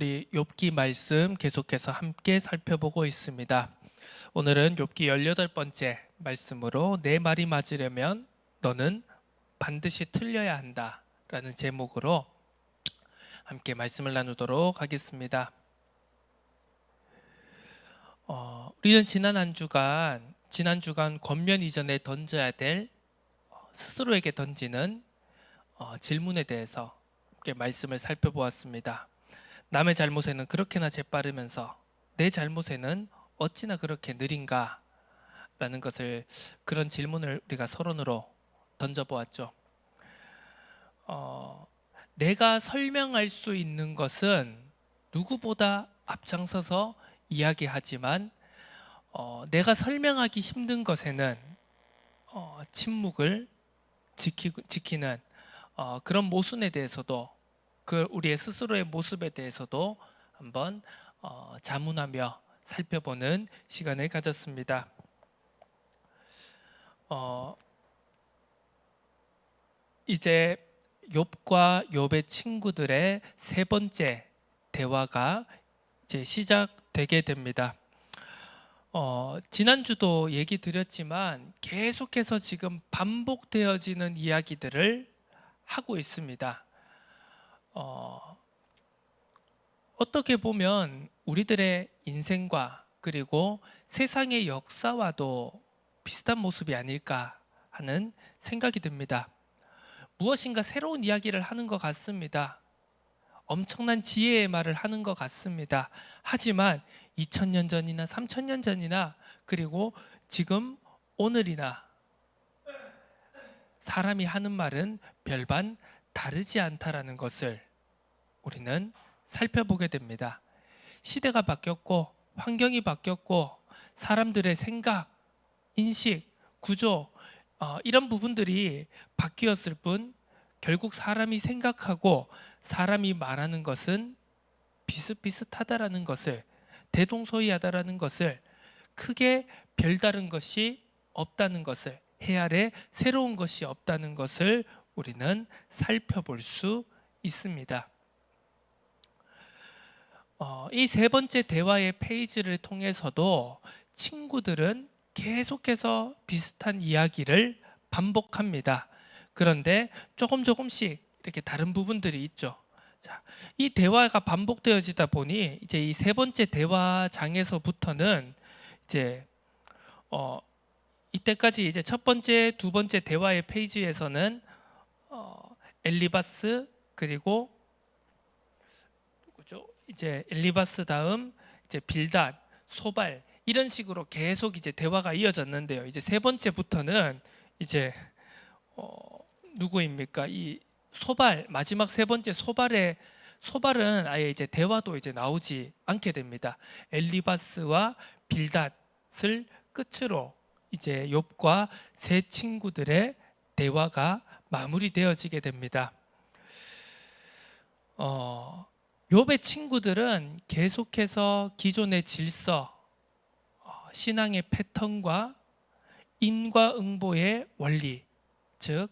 우리 욥기 말씀 계속해서 함께 살펴보고 있습니다. 오늘은 욥기 18번째 말씀으로 내 말이 맞으려면 너는 반드시 틀려야 한다 라는 제목으로 함께 말씀을 나누도록 하겠습니다. 우리는 지난 주간 권면 이전에 던져야 될 스스로에게 던지는 질문에 대해서 함께 말씀을 살펴보았습니다. 남의 잘못에는 그렇게나 재빠르면서 내 잘못에는 어찌나 그렇게 느린가 라는 것을, 그런 질문을 우리가 서론으로 던져보았죠. 내가 설명할 수 있는 것은 누구보다 앞장서서 이야기하지만 내가 설명하기 힘든 것에는 침묵을 지키는 그런 모순에 대해서도, 그 우리의 스스로의 모습에 대해서도 한번 자문하며 살펴보는 시간을 가졌습니다. 이제 욥과 욥의 친구들의 세 번째 대화가 이제 시작되게 됩니다. 지난주도 얘기 드렸지만 계속해서 지금 반복되어지는 이야기들을 하고 있습니다. 어떻게 보면 우리들의 인생과 그리고 세상의 역사와도 비슷한 모습이 아닐까 하는 생각이 듭니다. 무엇인가 새로운 이야기를 하는 것 같습니다. 엄청난 지혜의 말을 하는 것 같습니다. 하지만 2000년 전이나 3000년 전이나 그리고 지금 오늘이나 사람이 하는 말은 별반 다르지 않다라는 것을 우리는 살펴보게 됩니다. 시대가 바뀌었고 환경이 바뀌었고 사람들의 생각, 인식, 구조 이런 부분들이 바뀌었을 뿐 결국 사람이 생각하고 사람이 말하는 것은 비슷비슷하다라는 것을, 대동소이하다라는 것을, 크게 별다른 것이 없다는 것을, 해 아래 새로운 것이 없다는 것을 우리는 살펴볼 수 있습니다. 이 세 번째 대화의 페이지를 통해서도 친구들은 계속해서 비슷한 이야기를 반복합니다. 그런데 조금씩 이렇게 다른 부분들이 있죠. 자, 이 대화가 반복되어지다 보니 이제 이 세 번째 대화장에서부터는 이제 이때까지 이제 첫 번째, 두 번째 대화의 페이지에서는 엘리바스, 그리고 누구죠? 이제 엘리바스 다음 이제 빌닷, 소발, 이런 식으로 계속 이제 대화가 이어졌는데요. 이제 세 번째부터는 이제 누구입니까? 이 소발, 마지막 세 번째 소발은 아예 이제 대화도 이제 나오지 않게 됩니다. 엘리바스와 빌닷을 끝으로 이제 욥과 세 친구들의 대화가 마무리되어지게 됩니다. 욥의 친구들은 계속해서 기존의 질서, 신앙의 패턴과 인과응보의 원리, 즉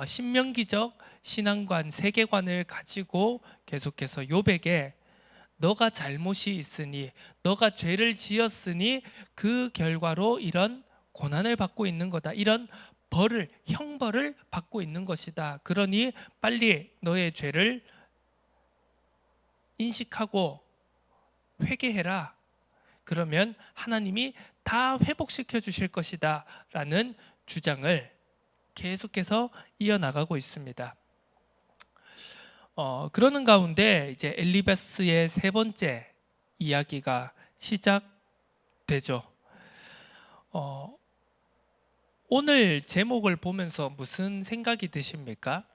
신명기적 신앙관, 세계관을 가지고 계속해서 욥에게 너가 잘못이 있으니, 너가 죄를 지었으니 그 결과로 이런 고난을 받고 있는 거다, 이런 벌을, 형벌을 받고 있는 것이다. 그러니 빨리 너의 죄를 인식하고 회개해라. 그러면 하나님이 다 회복시켜 주실 것이다 라는 주장을 계속해서 이어나가고 있습니다. 그러는 가운데 이제 엘리바스의 세 번째 이야기가 시작되죠. 오늘 제목을 보면서 무슨 생각이 드십니까?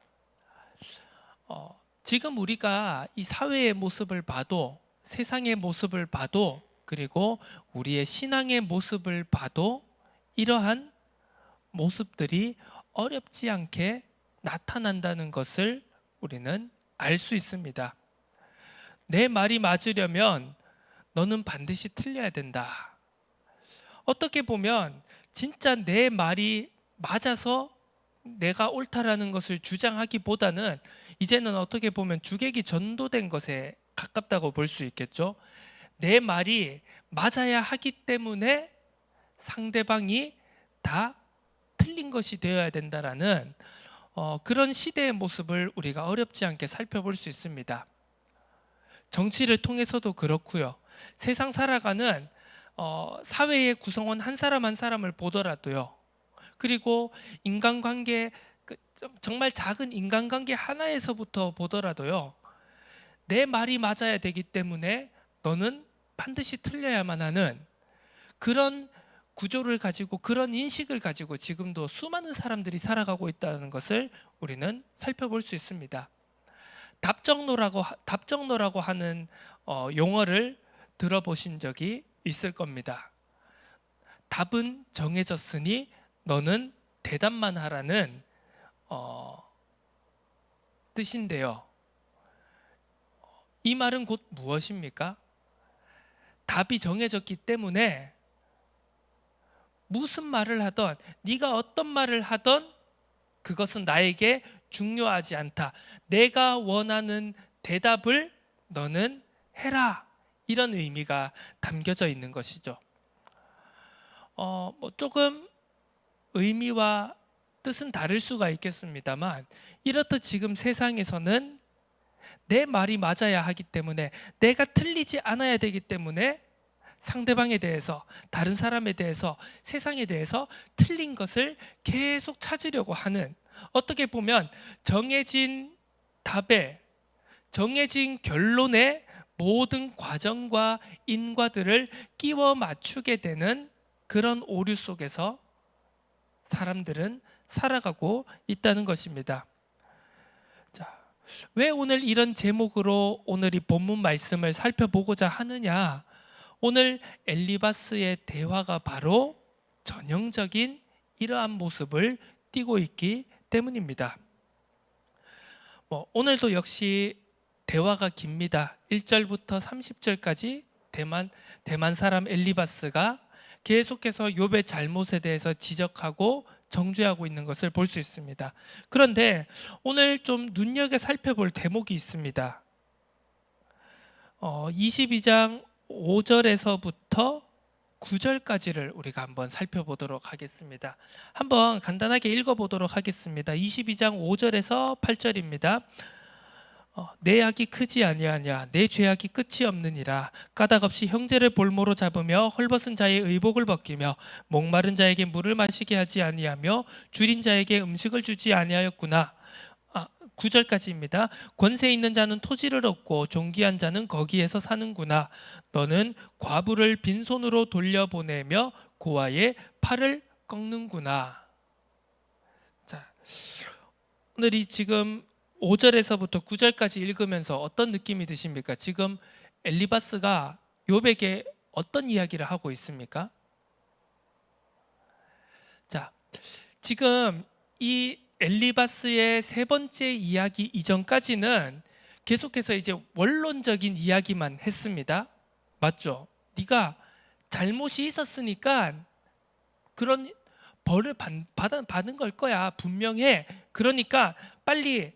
지금 우리가 이 사회의 모습을 봐도, 세상의 모습을 봐도, 그리고 우리의 신앙의 모습을 봐도 이러한 모습들이 어렵지 않게 나타난다는 것을 우리는 알 수 있습니다. 내 말이 맞으려면 너는 반드시 틀려야 된다. 어떻게 보면 진짜 내 말이 맞아서 내가 옳다라는 것을 주장하기보다는 이제는 어떻게 보면 주객이 전도된 것에 가깝다고 볼 수 있겠죠. 내 말이 맞아야 하기 때문에 상대방이 다 틀린 것이 되어야 된다라는 그런 시대의 모습을 우리가 어렵지 않게 살펴볼 수 있습니다. 정치를 통해서도 그렇고요. 세상 살아가는 사회의 구성원 한 사람 한 사람을 보더라도요. 그리고 인간관계, 정말 작은 인간관계 하나에서부터 보더라도요. 내 말이 맞아야 되기 때문에 너는 반드시 틀려야만 하는 그런 구조를 가지고, 그런 인식을 가지고 지금도 수많은 사람들이 살아가고 있다는 것을 우리는 살펴볼 수 있습니다. 답정너라고 하는 용어를 들어보신 적이 있을 겁니다. 답은 정해졌으니 너는 대답만 하라는 뜻인데요. 이 말은 곧 무엇입니까? 답이 정해졌기 때문에 무슨 말을 하던, 네가 어떤 말을 하던 그것은 나에게 중요하지 않다. 내가 원하는 대답을 너는 해라. 이런 의미가 담겨져 있는 것이죠. 조금 의미와 뜻은 다를 수가 있겠습니다만, 이렇듯 지금 세상에서는 내 말이 맞아야 하기 때문에, 내가 틀리지 않아야 되기 때문에 상대방에 대해서, 다른 사람에 대해서, 세상에 대해서 틀린 것을 계속 찾으려고 하는, 어떻게 보면 정해진 답에, 정해진 결론에 모든 과정과 인과들을 끼워 맞추게 되는 그런 오류 속에서 사람들은 살아가고 있다는 것입니다. 자, 왜 오늘 이런 제목으로 오늘 이 본문 말씀을 살펴보고자 하느냐? 오늘 엘리바스의 대화가 바로 전형적인 이러한 모습을 띠고 있기 때문입니다. 오늘도 역시 대화가 깁니다. 1절부터 30절까지 대만 사람 엘리바스가 계속해서 욥의 잘못에 대해서 지적하고 정죄하고 있는 것을 볼 수 있습니다. 그런데 오늘 좀 눈여겨 살펴볼 대목이 있습니다. 22장 5절에서부터 9절까지를 우리가 한번 살펴보도록 하겠습니다. 한번 간단하게 읽어보도록 하겠습니다. 22장 5절에서 8절입니다. 내 악이 크지 아니하냐, 내 죄악이 끝이 없느니라. 까닭없이 형제를 볼모로 잡으며 헐벗은 자의 의복을 벗기며 목마른 자에게 물을 마시게 하지 아니하며 줄인 자에게 음식을 주지 아니하였구나. 9절까지입니다. 권세 있는 자는 토지를 얻고 존귀한 자는 거기에서 사는구나. 너는 과부를 빈손으로 돌려보내며 고아의 팔을 꺾는구나. 자, 오늘이 지금 5절에서부터 9절까지 읽으면서 어떤 느낌이 드십니까? 지금 엘리바스가 욥에게 어떤 이야기를 하고 있습니까? 자, 지금 이 엘리바스의 세 번째 이야기 이전까지는 계속해서 이제 원론적인 이야기만 했습니다. 맞죠? 네가 잘못이 있었으니까 그런 벌을 받은 걸 거야. 분명해. 그러니까 빨리,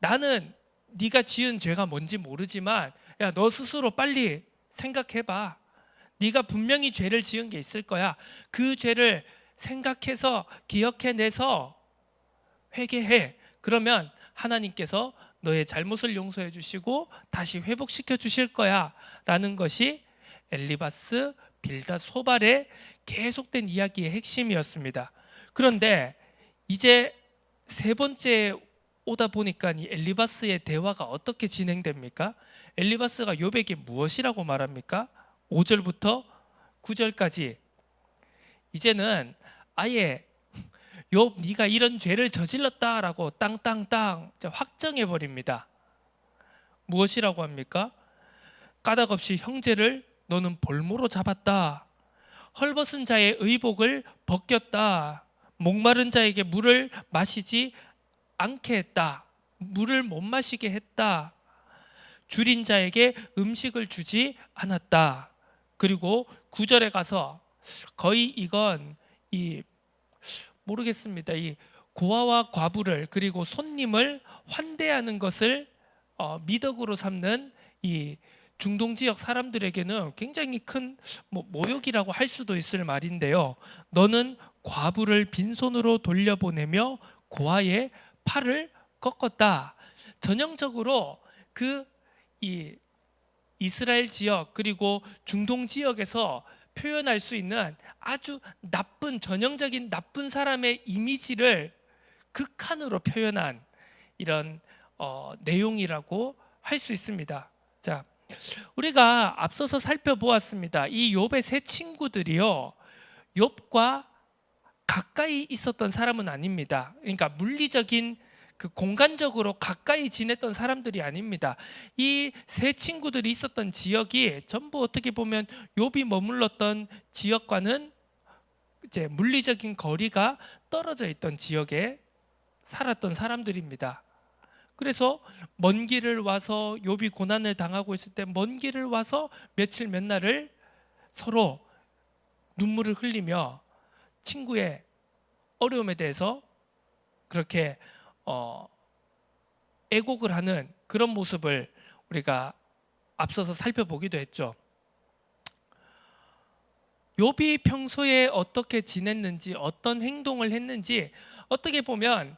나는 네가 지은 죄가 뭔지 모르지만 야, 너 스스로 빨리 생각해봐. 네가 분명히 죄를 지은 게 있을 거야. 그 죄를 생각해서 기억해내서 회개해. 그러면 하나님께서 너의 잘못을 용서해 주시고 다시 회복시켜 주실 거야 라는 것이 엘리바스, 빌닷, 소발의 계속된 이야기의 핵심이었습니다. 그런데 이제 세 번째 오다 보니까 이 엘리바스의 대화가 어떻게 진행됩니까? 엘리바스가 욥에게 무엇이라고 말합니까? 5절부터 9절까지 이제는 아예 욥, 네가 이런 죄를 저질렀다라고 땅땅땅 확정해 버립니다. 무엇이라고 합니까? 까닭없이 형제를 너는 볼모로 잡았다. 헐벗은 자의 의복을 벗겼다. 목마른 자에게 물을 마시지 않게 했다. 물을 못 마시게 했다. 줄인 자에게 음식을 주지 않았다. 그리고 9절에 가서 거의 이건 모르겠습니다. 이 고아와 과부를, 그리고 손님을 환대하는 것을 미덕으로 삼는 이 중동 지역 사람들에게는 굉장히 큰 모욕이라고 할 수도 있을 말인데요. 너는 과부를 빈손으로 돌려보내며 고아의 팔을 꺾었다. 전형적으로 그 이 이스라엘 지역 그리고 중동 지역에서 표현할 수 있는 아주 나쁜 전형적인 나쁜 사람의 이미지를 극한으로 표현한 이런 내용이라고 할 수 있습니다. 자, 우리가 앞서서 살펴보았습니다. 이 욥의 세 친구들이요, 욥과 가까이 있었던 사람은 아닙니다. 그러니까 물리적인 그 공간적으로 가까이 지냈던 사람들이 아닙니다. 이 세 친구들이 있었던 지역이 전부 어떻게 보면 욥이 머물렀던 지역과는 이제 물리적인 거리가 떨어져 있던 지역에 살았던 사람들입니다. 그래서 먼 길을 와서 욥이 고난을 당하고 있을 때 먼 길을 와서 며칠 몇 날을 서로 눈물을 흘리며 친구의 어려움에 대해서 그렇게 애곡을 하는 그런 모습을 우리가 앞서서 살펴보기도 했죠. 욥이 평소에 어떻게 지냈는지, 어떤 행동을 했는지 어떻게 보면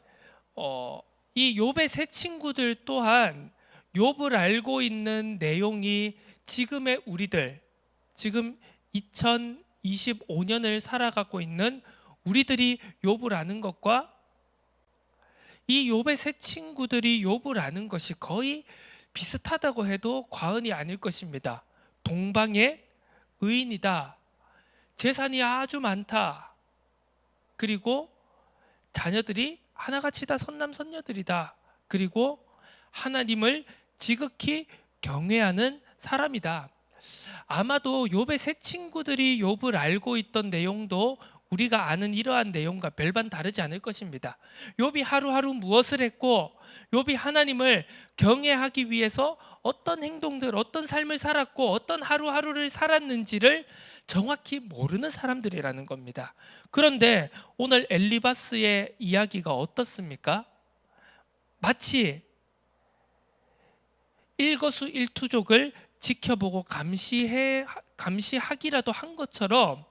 이 욥의 세 친구들 또한 욥을 알고 있는 내용이 지금의 우리들, 지금 2025년을 살아가고 있는 우리들이 욥을 아는 것과 이 욥의 세 친구들이 욥을 아는 것이 거의 비슷하다고 해도 과언이 아닐 것입니다. 동방의 의인이다. 재산이 아주 많다. 그리고 자녀들이 하나같이 다 선남선녀들이다. 그리고 하나님을 지극히 경외하는 사람이다. 아마도 욥의 세 친구들이 욥을 알고 있던 내용도 우리가 아는 이러한 내용과 별반 다르지 않을 것입니다. 욥이 하루하루 무엇을 했고 욥이 하나님을 경외하기 위해서 어떤 행동들, 어떤 삶을 살았고 어떤 하루하루를 살았는지를 정확히 모르는 사람들이라는 겁니다. 그런데 오늘 엘리바스의 이야기가 어떻습니까? 마치 일거수일투족을 지켜보고 감시하기라도 한 것처럼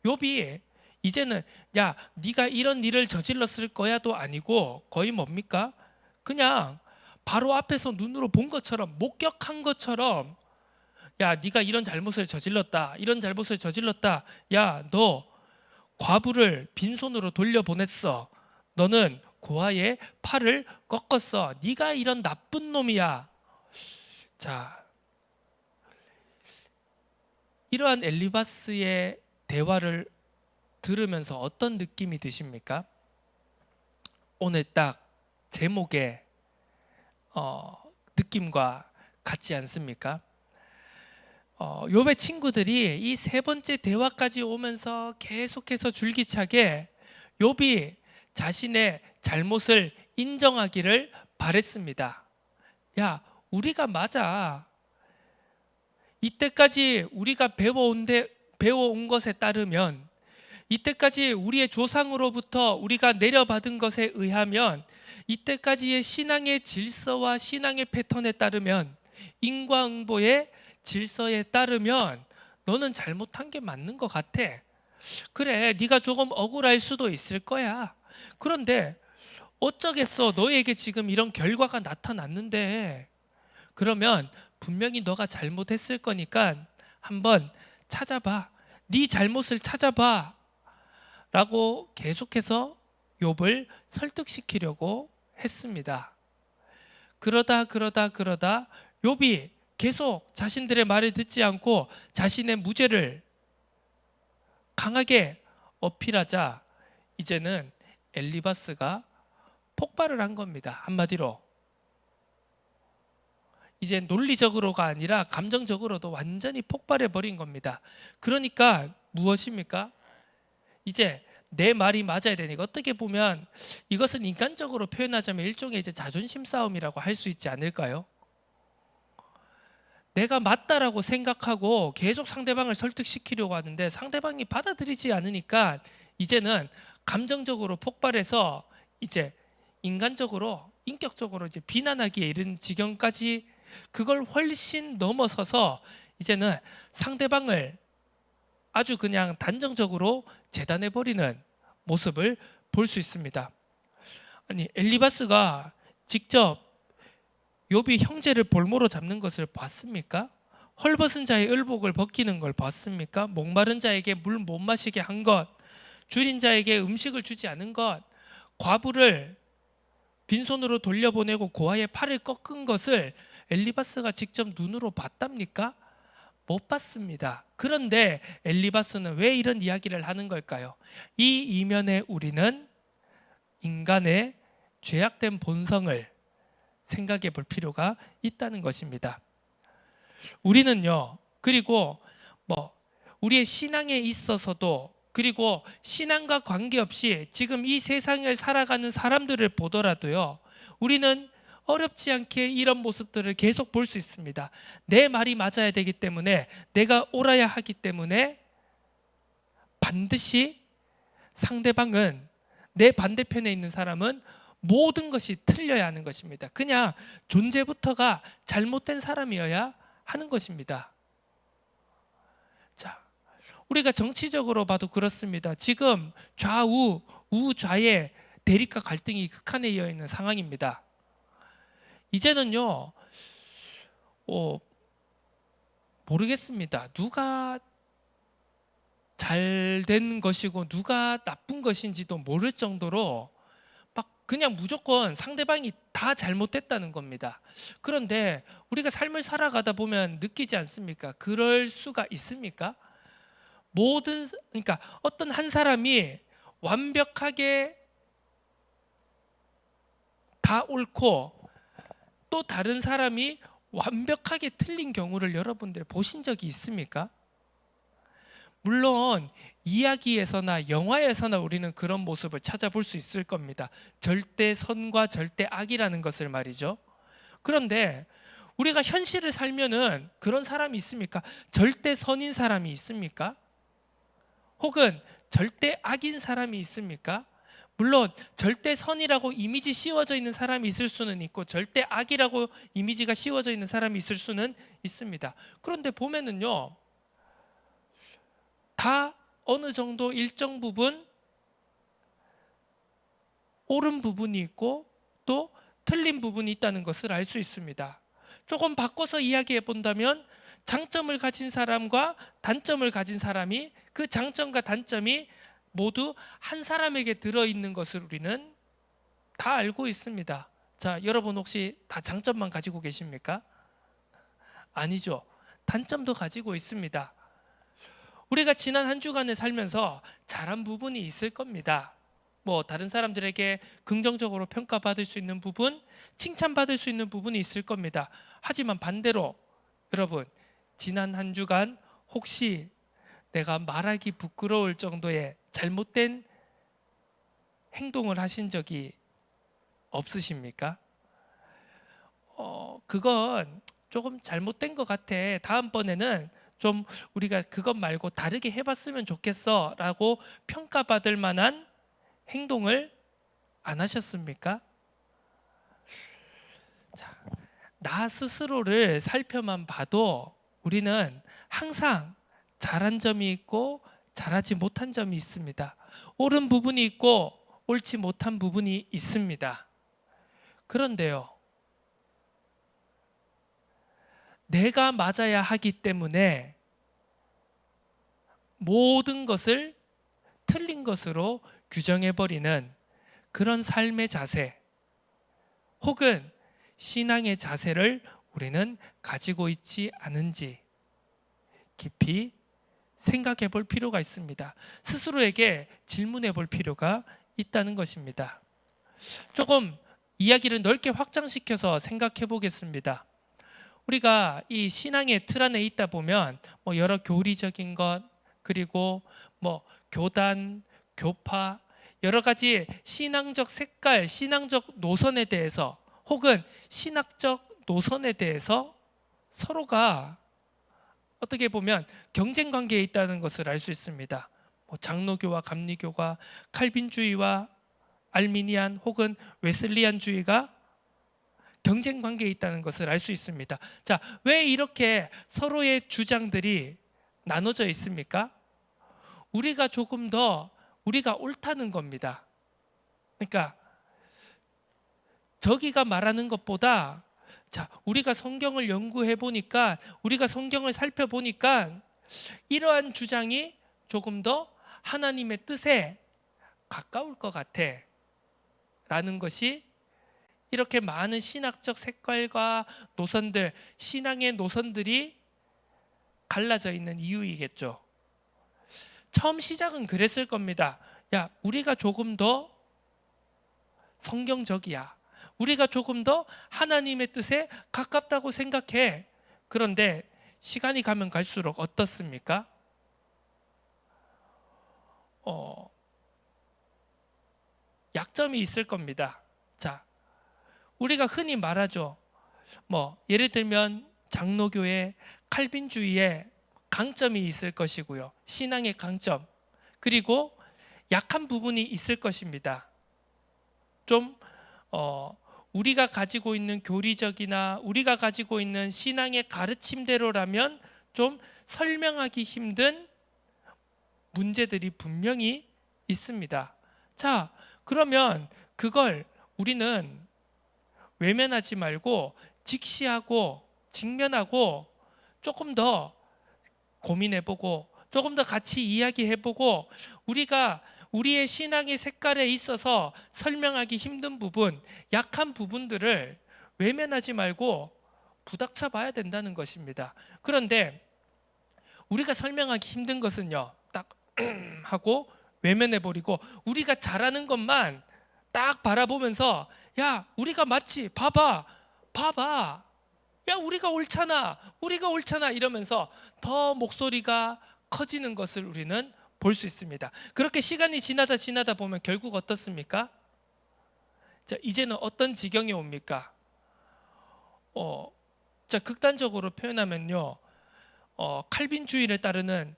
욥이 이제는 야 네가 이런 일을 저질렀을 거야도 아니고 거의 뭡니까? 그냥 바로 앞에서 눈으로 본 것처럼 목격한 것처럼 야 네가 이런 잘못을 저질렀다. 이런 잘못을 저질렀다. 야 너 과부를 빈손으로 돌려보냈어. 너는 고아의 팔을 꺾었어. 네가 이런 나쁜 놈이야. 자, 이러한 엘리바스의 대화를 들으면서 어떤 느낌이 드십니까? 오늘 딱 제목의 느낌과 같지 않습니까? 욥의 친구들이 이 세 번째 대화까지 오면서 계속해서 줄기차게 욥이 자신의 잘못을 인정하기를 바랬습니다. 야, 우리가 맞아. 이때까지 우리가 배워온 것에 따르면, 이때까지 우리의 조상으로부터 우리가 내려받은 것에 의하면, 이때까지의 신앙의 질서와 신앙의 패턴에 따르면, 인과응보의 질서에 따르면 너는 잘못한 게 맞는 것 같아. 그래, 네가 조금 억울할 수도 있을 거야. 그런데 어쩌겠어, 너에게 지금 이런 결과가 나타났는데. 그러면 분명히 너가 잘못했을 거니까 한번 찾아봐. 네 잘못을 찾아봐 라고 계속해서 욥을 설득시키려고 했습니다. 그러다 욥이 계속 자신들의 말을 듣지 않고 자신의 무죄를 강하게 어필하자 이제는 엘리바스가 폭발을 한 겁니다. 한마디로 이제 논리적으로가 아니라 감정적으로도 완전히 폭발해 버린 겁니다. 그러니까 무엇입니까? 이제 내 말이 맞아야 되니까 어떻게 보면 이것은 인간적으로 표현하자면 일종의 이제 자존심 싸움이라고 할 수 있지 않을까요? 내가 맞다라고 생각하고 계속 상대방을 설득시키려고 하는데 상대방이 받아들이지 않으니까 이제는 감정적으로 폭발해서 이제 인간적으로 인격적으로 이제 비난하기에 이른 지경까지 그걸 훨씬 넘어서서 이제는 상대방을 아주 그냥 단정적으로 재단해 버리는 모습을 볼 수 있습니다. 아니 엘리바스가 직접 욥이 형제를 볼모로 잡는 것을 봤습니까? 헐벗은 자의 을복을 벗기는 걸 봤습니까? 목마른 자에게 물 못 마시게 한 것, 줄인 자에게 음식을 주지 않은 것, 과부를 빈손으로 돌려보내고 고아의 팔을 꺾은 것을 엘리바스가 직접 눈으로 봤답니까? 못 봤습니다. 그런데 엘리바스는 왜 이런 이야기를 하는 걸까요? 이 이면에 우리는 인간의 죄악된 본성을 생각해 볼 필요가 있다는 것입니다. 우리는요, 그리고 우리의 신앙에 있어서도, 그리고 신앙과 관계없이 지금 이 세상을 살아가는 사람들을 보더라도요, 우리는 어렵지 않게 이런 모습들을 계속 볼 수 있습니다. 내 말이 맞아야 되기 때문에, 내가 옳아야 하기 때문에 반드시 상대방은, 내 반대편에 있는 사람은 모든 것이 틀려야 하는 것입니다. 그냥 존재부터가 잘못된 사람이어야 하는 것입니다. 자, 우리가 정치적으로 봐도 그렇습니다. 지금 좌우, 우좌의 대립과 갈등이 극한에 이어 있는 상황입니다. 이제는요, 모르겠습니다. 누가 잘 된 것이고 누가 나쁜 것인지도 모를 정도로 막 그냥 무조건 상대방이 다 잘못됐다는 겁니다. 그런데 우리가 삶을 살아가다 보면 느끼지 않습니까? 그럴 수가 있습니까? 그러니까 어떤 한 사람이 완벽하게 다 옳고 또 다른 사람이 완벽하게 틀린 경우를 여러분들 보신 적이 있습니까? 물론 이야기에서나 영화에서나 우리는 그런 모습을 찾아볼 수 있을 겁니다. 절대 선과 절대 악이라는 것을 말이죠. 그런데 우리가 현실을 살면은 그런 사람이 있습니까? 절대 선인 사람이 있습니까? 혹은 절대 악인 사람이 있습니까? 물론 절대 선이라고 이미지 씌워져 있는 사람이 있을 수는 있고 절대 악이라고 이미지가 씌워져 있는 사람이 있을 수는 있습니다. 그런데 보면은요, 다 어느 정도 일정 부분 옳은 부분이 있고 또 틀린 부분이 있다는 것을 알 수 있습니다. 조금 바꿔서 이야기해 본다면 장점을 가진 사람과 단점을 가진 사람이, 그 장점과 단점이 모두 한 사람에게 들어있는 것을 우리는 다 알고 있습니다. 자, 여러분 혹시 다 장점만 가지고 계십니까? 아니죠. 단점도 가지고 있습니다. 우리가 지난 한 주간을 살면서 잘한 부분이 있을 겁니다. 다른 사람들에게 긍정적으로 평가받을 수 있는 부분, 칭찬받을 수 있는 부분이 있을 겁니다. 하지만 반대로 여러분, 지난 한 주간 혹시 내가 말하기 부끄러울 정도의 잘못된 행동을 하신 적이 없으십니까? 그건 조금 잘못된 것 같아. 다음번에는 좀 우리가 그것 말고 다르게 해봤으면 좋겠어 라고 평가받을 만한 행동을 안 하셨습니까? 자, 나 스스로를 살펴만 봐도 우리는 항상 잘한 점이 있고 잘하지 못한 점이 있습니다. 옳은 부분이 있고 옳지 못한 부분이 있습니다. 그런데요, 내가 맞아야 하기 때문에 모든 것을 틀린 것으로 규정해버리는 그런 삶의 자세, 혹은 신앙의 자세를 우리는 가지고 있지 않은지 깊이 생각해 볼 필요가 있습니다. 스스로에게 질문해 볼 필요가 있다는 것입니다. 조금 이야기를 넓게 확장시켜서 생각해 보겠습니다. 우리가 이 신앙의 틀 안에 있다 보면 여러 교리적인 것, 그리고 교단, 교파, 여러 가지 신앙적 색깔, 신앙적 노선에 대해서, 혹은 신학적 노선에 대해서 서로가 어떻게 보면 경쟁 관계에 있다는 것을 알 수 있습니다. 장로교와 감리교가, 칼빈주의와 알미니안 혹은 웨슬리안주의가 경쟁 관계에 있다는 것을 알 수 있습니다. 자, 왜 이렇게 서로의 주장들이 나눠져 있습니까? 우리가 조금 더 우리가 옳다는 겁니다. 그러니까 저기가 말하는 것보다 자, 우리가 성경을 연구해 보니까 우리가 성경을 살펴보니까 이러한 주장이 조금 더 하나님의 뜻에 가까울 것 같아 라는 것이 이렇게 많은 신학적 색깔과 노선들, 신앙의 노선들이 갈라져 있는 이유이겠죠. 처음 시작은 그랬을 겁니다. 야, 우리가 조금 더 성경적이야. 우리가 조금 더 하나님의 뜻에 가깝다고 생각해. 그런데 시간이 가면 갈수록 어떻습니까? 약점이 있을 겁니다. 자, 우리가 흔히 말하죠. 예를 들면 장로교의 칼빈주의에 강점이 있을 것이고요. 신앙의 강점. 그리고 약한 부분이 있을 것입니다. 좀 우리가 가지고 있는 교리적이나 우리가 가지고 있는 신앙의 가르침대로라면 좀 설명하기 힘든 문제들이 분명히 있습니다. 자, 그러면 그걸 우리는 외면하지 말고 직시하고 직면하고 조금 더 고민해보고 조금 더 같이 이야기해보고 우리가 우리의 신앙의 색깔에 있어서 설명하기 힘든 부분, 약한 부분들을 외면하지 말고 부닥쳐 봐야 된다는 것입니다. 그런데 우리가 설명하기 힘든 것은요, 딱 하고 외면해버리고 우리가 잘하는 것만 딱 바라보면서 야, 우리가 맞지? 봐봐 야, 우리가 옳잖아 이러면서 더 목소리가 커지는 것을 우리는 볼 수 있습니다. 그렇게 시간이 지나다 보면 결국 어떻습니까? 자, 이제는 어떤 지경에 옵니까? 자, 극단적으로 표현하면요, 칼빈주의를 따르는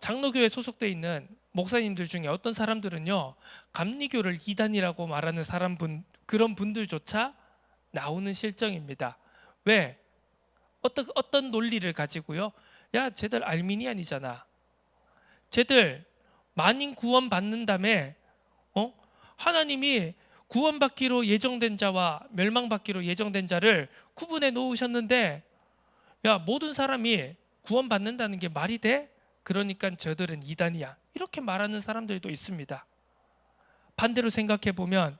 장로교에 소속되어 있는 목사님들 중에 어떤 사람들은요, 감리교를 이단이라고 말하는 그런 분들조차 나오는 실정입니다. 왜? 어떤 논리를 가지고요? 야, 쟤들 알미니안이잖아. 쟤들 만인 구원 받는다며 하나님이 구원받기로 예정된 자와 멸망받기로 예정된 자를 구분해 놓으셨는데 야, 모든 사람이 구원받는다는 게 말이 돼? 그러니까 저들은 이단이야. 이렇게 말하는 사람들도 있습니다. 반대로 생각해 보면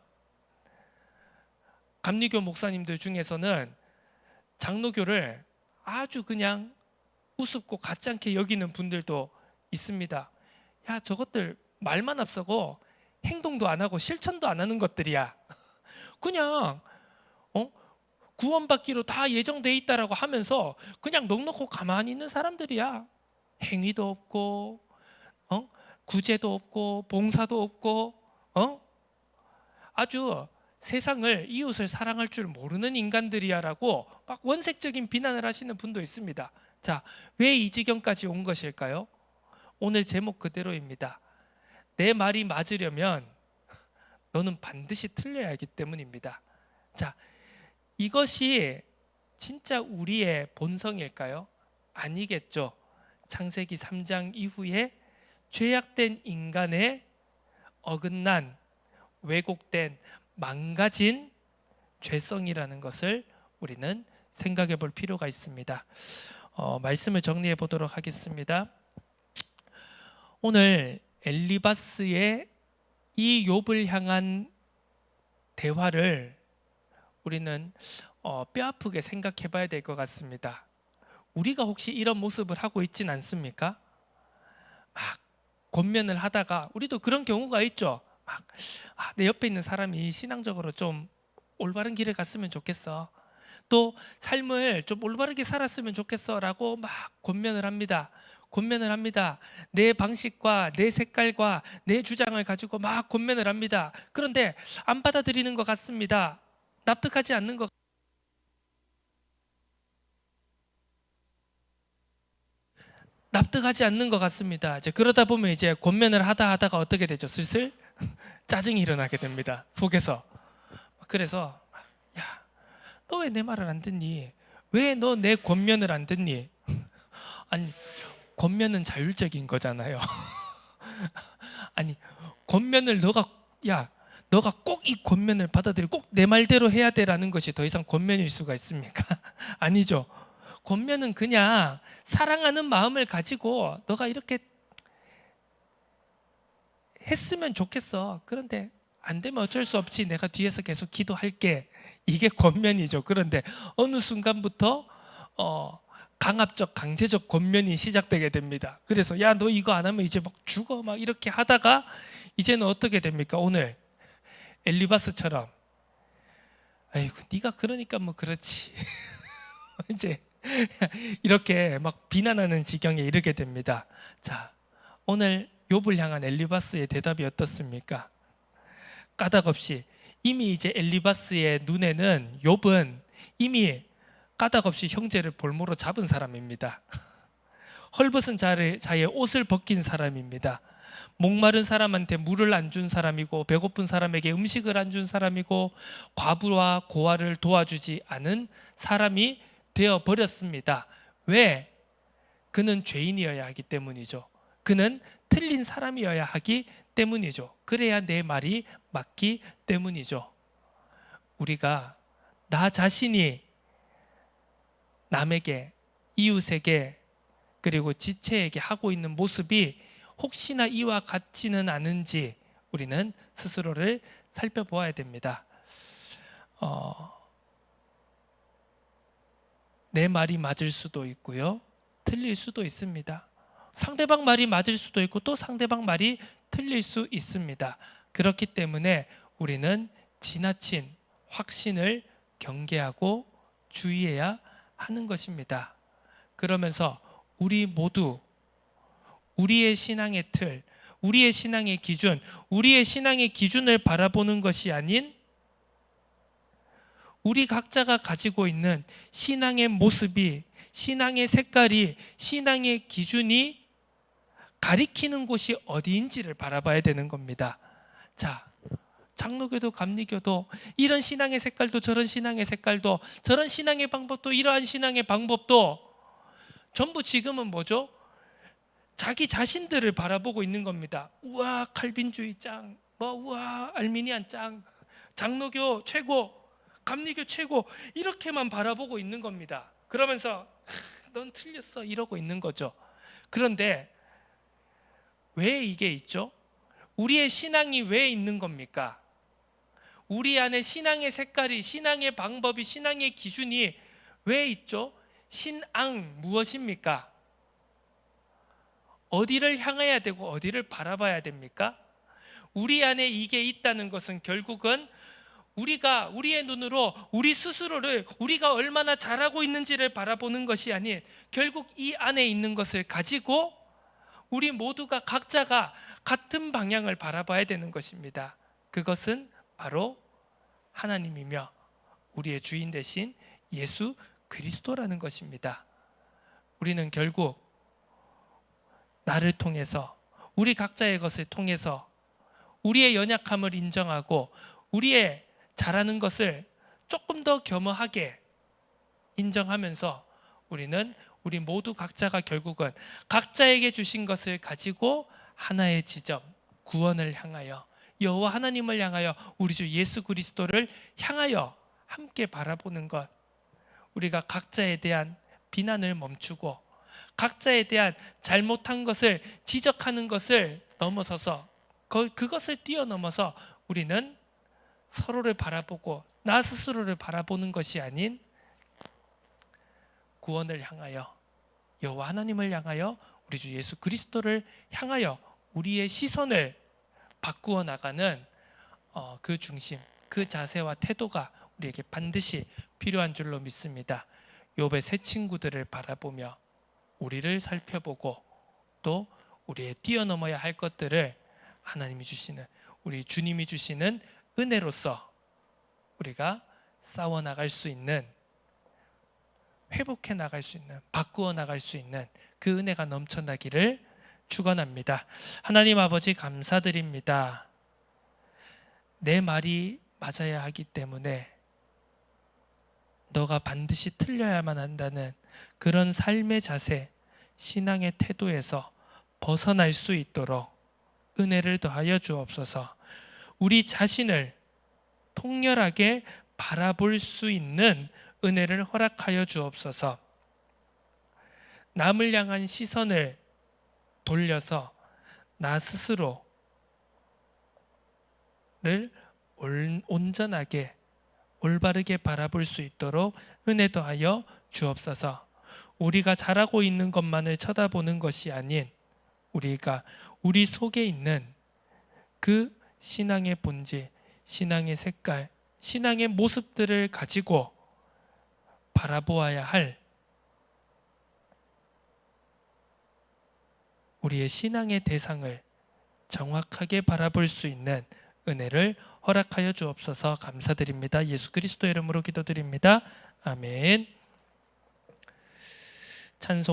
감리교 목사님들 중에서는 장로교를 아주 그냥 우습고 가짜않게 여기는 분들도 있습니다. 야, 저것들 말만 앞서고 행동도 안 하고 실천도 안 하는 것들이야. 그냥 구원받기로 다 예정돼 있다라고 하면서 그냥 넋놓고 가만히 있는 사람들이야. 행위도 없고 구제도 없고 봉사도 없고 아주 세상을 이웃을 사랑할 줄 모르는 인간들이야라고 막 원색적인 비난을 하시는 분도 있습니다. 자, 왜 이 지경까지 온 것일까요? 오늘 제목 그대로입니다. 내 말이 맞으려면 너는 반드시 틀려야 하기 때문입니다. 자, 이것이 진짜 우리의 본성일까요? 아니겠죠. 창세기 3장 이후에 죄악된 인간의 어긋난, 왜곡된, 망가진 죄성이라는 것을 우리는 생각해 볼 필요가 있습니다. 말씀을 정리해 보도록 하겠습니다. 오늘 엘리바스의 이 욥을 향한 대화를 우리는 뼈아프게 생각해 봐야 될 것 같습니다. 우리가 혹시 이런 모습을 하고 있진 않습니까? 막 권면을 하다가 우리도 그런 경우가 있죠. 막 내 옆에 있는 사람이 신앙적으로 좀 올바른 길을 갔으면 좋겠어. 또 삶을 좀 올바르게 살았으면 좋겠어 라고 막 권면을 합니다. 내 방식과 내 색깔과 내 주장을 가지고 막 권면을 합니다. 그런데 안 받아들이는 것 같습니다. 납득하지 않는 것 같습니다. 이제 그러다 보면 이제 권면을 하다가 어떻게 되죠? 슬슬 짜증이 일어나게 됩니다. 속에서. 그래서 야, 너 왜 내 말을 안 듣니? 왜 너 내 권면을 안 듣니? 아니, 권면은 자율적인 거잖아요. 아니, 권면을 너가 꼭 이 권면을 받아들이고 꼭 내 말대로 해야 돼라는 것이 더 이상 권면일 수가 있습니까? 아니죠. 권면은 그냥 사랑하는 마음을 가지고 너가 이렇게 했으면 좋겠어. 그런데 안 되면 어쩔 수 없지. 내가 뒤에서 계속 기도할게. 이게 권면이죠. 그런데 어느 순간부터 강압적, 강제적 권면이 시작되게 됩니다. 그래서 야, 너 이거 안 하면 이제 막 죽어. 막 이렇게 하다가 이제는 어떻게 됩니까? 오늘 엘리바스처럼 아이고, 네가 그러니까 뭐 그렇지. 이제 이렇게 막 비난하는 지경에 이르게 됩니다. 자, 오늘 욥을 향한 엘리바스의 대답이 어떻습니까? 까닭없이 이미 이제 엘리바스의 눈에는 욥은 이미 까닭없이 형제를 볼모로 잡은 사람입니다. 헐벗은 자의 옷을 벗긴 사람입니다. 목마른 사람한테 물을 안 준 사람이고 배고픈 사람에게 음식을 안 준 사람이고 과부와 고아를 도와주지 않은 사람이 되어 버렸습니다. 왜? 그는 죄인이어야 하기 때문이죠. 그는 틀린 사람이어야 하기 때문이죠. 그래야 내 말이 맞기 때문이죠. 우리가 나 자신이 남에게, 이웃에게, 그리고 지체에게 하고 있는 모습이 혹시나 이와 같지는 않은지 우리는 스스로를 살펴보아야 됩니다. 내 말이 맞을 수도 있고요, 틀릴 수도 있습니다. 상대방 말이 맞을 수도 있고 또 상대방 말이 틀릴 수 있습니다. 그렇기 때문에 우리는 지나친 확신을 경계하고 주의해야 하는 것입니다. 그러면서 우리 모두 우리의 신앙의 틀, 우리의 신앙의 기준, 우리의 신앙의 기준을 바라보는 것이 아닌 우리 각자가 가지고 있는 신앙의 모습이, 신앙의 색깔이, 신앙의 기준이 가리키는 곳이 어디인지를 바라봐야 되는 겁니다. 자, 장로교도 감리교도 이런 신앙의 색깔도 저런 신앙의 색깔도 저런 신앙의 방법도 이러한 신앙의 방법도 전부 지금은 뭐죠? 자기 자신들을 바라보고 있는 겁니다. 우와, 칼빈주의 짱, 우와, 알미니안 짱, 장로교 최고, 감리교 최고, 이렇게만 바라보고 있는 겁니다. 그러면서 넌 틀렸어 이러고 있는 거죠. 그런데 왜 이게 있죠? 우리의 신앙이 왜 있는 겁니까? 우리 안에 신앙의 색깔이, 신앙의 방법이, 신앙의 기준이 왜 있죠? 신앙 무엇입니까? 어디를 향해야 되고 어디를 바라봐야 됩니까? 우리 안에 이게 있다는 것은 결국은 우리가 우리의 눈으로 우리 스스로를 우리가 얼마나 잘하고 있는지를 바라보는 것이 아닌 결국 이 안에 있는 것을 가지고 우리 모두가 각자가 같은 방향을 바라봐야 되는 것입니다. 그것은 바로 하나님이며 우리의 주인 되신 예수 그리스도라는 것입니다. 우리는 결국 나를 통해서, 우리 각자의 것을 통해서 우리의 연약함을 인정하고 우리의 잘하는 것을 조금 더 겸허하게 인정하면서 우리는 우리 모두 각자가 결국은 각자에게 주신 것을 가지고 하나의 지점, 구원을 향하여, 여호와 하나님을 향하여, 우리 주 예수 그리스도를 향하여 함께 바라보는 것, 우리가 각자에 대한 비난을 멈추고 각자에 대한 잘못한 것을 지적하는 것을 넘어서서 그것을 뛰어넘어서 우리는 서로를 바라보고 나 스스로를 바라보는 것이 아닌 구원을 향하여, 여호와 하나님을 향하여, 우리 주 예수 그리스도를 향하여 우리의 시선을 바꾸어 나가는 그 중심, 그 자세와 태도가 우리에게 반드시 필요한 줄로 믿습니다. 욥의 세 친구들을 바라보며 우리를 살펴보고 또 우리의 뛰어넘어야 할 것들을 하나님이 주시는, 우리 주님이 주시는 은혜로서 우리가 싸워 나갈 수 있는, 회복해 나갈 수 있는, 바꾸어 나갈 수 있는 그 은혜가 넘쳐나기를 축원합니다. 하나님 아버지 감사드립니다. 내 말이 맞아야 하기 때문에 너가 반드시 틀려야만 한다는 그런 삶의 자세, 신앙의 태도에서 벗어날 수 있도록 은혜를 더하여 주옵소서. 우리 자신을 통렬하게 바라볼 수 있는 은혜를 허락하여 주옵소서. 남을 향한 시선을 돌려서 나 스스로를 온전하게 올바르게 바라볼 수 있도록 은혜 더하여 주옵소서. 우리가 잘하고 있는 것만을 쳐다보는 것이 아닌 우리가 우리 속에 있는 그 신앙의 본질, 신앙의 색깔, 신앙의 모습들을 가지고 바라보아야 할 우리의 신앙의 대상을 정확하게 바라볼 수 있는 은혜를 허락하여 주옵소서. 감사드립니다. 예수 그리스도의 이름으로 기도드립니다. 아멘. 찬송